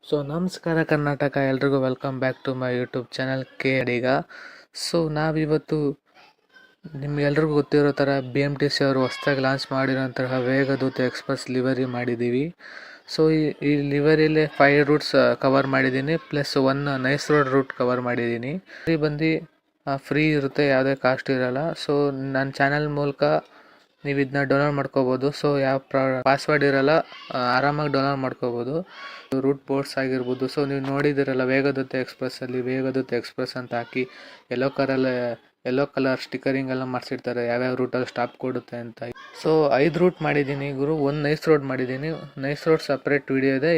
So ನಮಸ್ಕಾರ ಕರ್ನಾಟಕ, ಎಲ್ರಿಗೂ welcome back to my YouTube channel K Adiga. So ನಾವಿವತ್ತು ನಿಮ್ಗೆಲ್ರಿಗೂ ಗೊತ್ತಿರೋ ಥರ ಬಿ ಎಮ್ ಟಿ ಸಿ ಅವರು ಹೊಸ್ದಾಗಿ ಲಾಂಚ್ ಮಾಡಿರೋಂತಹ ವೇಗದೂತ ಎಕ್ಸ್ಪ್ರೆಸ್ ಲಿವರಿ ಮಾಡಿದ್ದೀವಿ. ಸೊ ಈ ಲಿವರಿಲಿ 5 ರೂಟ್ಸ್ ಕವರ್ ಮಾಡಿದ್ದೀನಿ, plus 1 nice road route cover ಮಾಡಿದ್ದೀನಿ. ಇಲ್ಲಿ ಬಂದು ಫ್ರೀ ಇರುತ್ತೆ, ಯಾವುದೇ ಕಾಸ್ಟ್ ಇರಲ್ಲ. ಸೊ ನನ್ನ ಚಾನಲ್ ಮೂಲಕ ನೀವು ಇದನ್ನ ಡೌನ್ಲೋಡ್ ಮಾಡ್ಕೋಬೋದು. ಸೊ ಯಾವ ಪಾಸ್ವರ್ಡ್ ಇರಲ್ಲ, ಆರಾಮಾಗಿ ಡೌನ್ಲೋಡ್ ಮಾಡ್ಕೋಬೋದು. ರೂಟ್ ಬೋರ್ಡ್ಸ್ ಆಗಿರ್ಬೋದು. ಸೊ ನೀವು ನೋಡಿದಿರಲ್ಲ ವೇಗದೂತ ಎಕ್ಸ್ಪ್ರೆಸ್ಸಲ್ಲಿ ವೇಗದೂತ ಎಕ್ಸ್ಪ್ರೆಸ್ ಅಂತ ಹಾಕಿ ಯೆಲ್ಲೋ ಕಲರ್ ಸ್ಟಿಕರಿಂಗ್ ಎಲ್ಲ ಮಾಡಿಸಿರ್ತಾರೆ, ಯಾವ್ಯಾವ ರೂಟಲ್ಲಿ ಸ್ಟಾಪ್ ಕೊಡುತ್ತೆ ಅಂತ. ಸೊ 5 ರೂಟ್ ಮಾಡಿದ್ದೀನಿ ಗುರು, 1 ನೈಸ್ ರೋಡ್ ಮಾಡಿದ್ದೀನಿ. ನೈಸ್ ರೋಡ್ ಸಪ್ರೇಟ್ ವಿಡಿಯೋ ಇದೆ,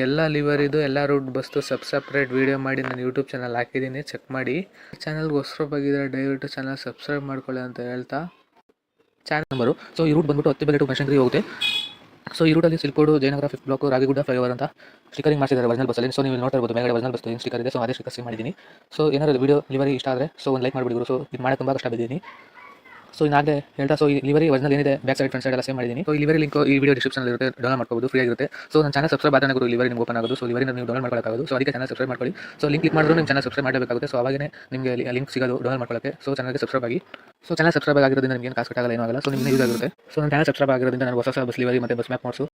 ಎಲ್ಲ ಲಿವರಿದು ಎಲ್ಲ ರೂಟ್ ಬಸ್ತು ಸಪ್ರೇಟ್ ವಿಡಿಯೋ ಮಾಡಿ ನಾನು ಯೂಟ್ಯೂಬ್ ಚಾನಲ್ ಹಾಕಿದ್ದೀನಿ, ಚೆಕ್ ಮಾಡಿ. ಚಾನಲ್ಗೆ ಹೊಸಬಾಗಿದ್ರೆ ದಯವಿಟ್ಟು ಚಾನಲ್ ಸಬ್ಸ್ಕ್ರೈಬ್ ಮಾಡ್ಕೊಳ್ಳಿ ಅಂತ ಹೇಳ್ತಾ ಚಾನಲ್ ನಂಬರು. ಸೊ ಈ ರೂಟ್ ಬಂದ್ಬಿಟ್ಟು ಹತ್ತಿಬೆಲೆ ಟು ಮೆಣಸಿನಕಾಯಿ ಹೋಗುತ್ತೆ. ಸೊ ಈ ರೂಟಲ್ಲಿ ಸಿಲ್ಕೋಡು, Jayanagar 5th block, Ragigudda flyover ಅಂತ ಸ್ಟಿಕರಿಂಗ್ ಮಾಡಿಸಿದ್ದಾರೆ ಒರಿಜಿನಲ್ ಬಸ್ಸಲ್ಲಿ. ಸೊ ನೀವು ನೋಡ್ತಾ ಇರ್ಬೋದು ಮೇಲ್ಗಡೆ ಒರಿಜಿನಲ್ ಬಸ್ ಏನು ಸ್ಟಿಕರ್ ಇದೆ. ಸೊ ಅದೇ ಸ್ಟಿಕರ್ಸ್ ಮಾಡಿದ್ದೀನಿ. ಸೊ ಏನಾದ್ರು ವಿಡಿಯೋ ಲಿವರಿ ಇಷ್ಟ ಆದರೆ ಸೊ ಒಂದು ಲೈಕ್ ಮಾಡಿಬಿಡಿ ಗುರು. ಸೊ ಇದು ಮಾಡೋಕ್ಕೆ ತುಂಬ ಕಷ್ಟ ಬಿದ್ದೀನಿ. ಸೊ ಇನ್ನಾಗಲೇ ಹೇಳ್ತಾ, ಸೊ ಈ ಲಿವರಿ ಒರಿಜಿನಲ್ ಏನಿದೆ ಬ್ಯಾಕ್ ಸೈಡ್ ಫ್ರಂಟ್ ಸೈಡ್ ಎಲ್ಲ ಸೇಮ್ ಮಾಡಿದ್ದೀನಿ. ಸೊ ಈ ಲಿವರಿ ಲಿಂಕ್ ಈ ವಿಡಿಯೋ ಡಿಸ್ಕ್ರಿಪ್ಷನ್ ಇರುತ್ತೆ, ಡೌನ್ಲೋಡ್ ಮಾಡ್ಕೋಬೋದು, ಫ್ರೀ ಆಗಿರುತ್ತೆ. ಸೊ ನನ್ನ ಚಾನಲ್ ಸಬ್ಸ್ಕ್ರೈಬ್ ಆದ್ರೆ ಗುರು ಲಿವರಿ ನಿಮ್ಗೆ ಓಪನ್ ಆಗೋದು. ಸೊ ಲಿವರಿ ನೀವು ಡೌನ್ಲೋಡ್ ಮಾಡ್ಕೊಳ್ಳೋಕ್ಕಾಗೋದು. ಸೊ ಅದಕ್ಕೆ ಚಾನಲ್ ಸಬ್ಸ್ಕ್ರೈಬ್ ಮಾಡ್ಕೊಳ್ಳಿ. ಸೊ ಲಿಂಕ್ ಕ್ಲಿಕ್ ಮಾಡಿದ್ರು ನಿಮ್ಮ ಚಾನಲ್ ಸಬ್ಸ್ಕ್ರೈಬ್ ಮಾಡಬೇಕಾಗುತ್ತೆ. ಸೊ ಅವಾಗೇ ನಿಮಗೆ ಲಿಂಕ್ ಸಿಗೋದು ಡೌನ್ಲೋಡ್ ಮಾಡ್ಕೊಳ್ಳೋಕ್ಕೆ. ಸೊ ಚಾನಲ್ಗೆ ಸಬ್ಸ್ಕ್ರೈಬ್ ಆಗಿ. ಸೊ ಚಾನಲ್ ಸಬ್ಸ್ಕ್ರೈಬ್ ಆಗಿರೋದ್ರಿಂದ ನಿಮಗೆ ಕಾಸು ಕಟ್ಟಾಗಲ್ಲ, ಏನೂ ಆಗಲ್ಲ. ಸೊ ನಿಮಗೆ ಯೂಸ್ ಆಗುತ್ತೆ. ಸೊ ನನ್ನ ಚಾನಲ್ ಸಬ್ಸ್ಕ್ರೈಬ್ ಆಗಿರೋದ್ರಿಂದ ನಾನು ಹೊಸ ಬಸ್ ಲಿವರಿ ಮತ್ತು ಬಸ್ ಮ್ಯಾಪ್ ಮಾಡಿಸು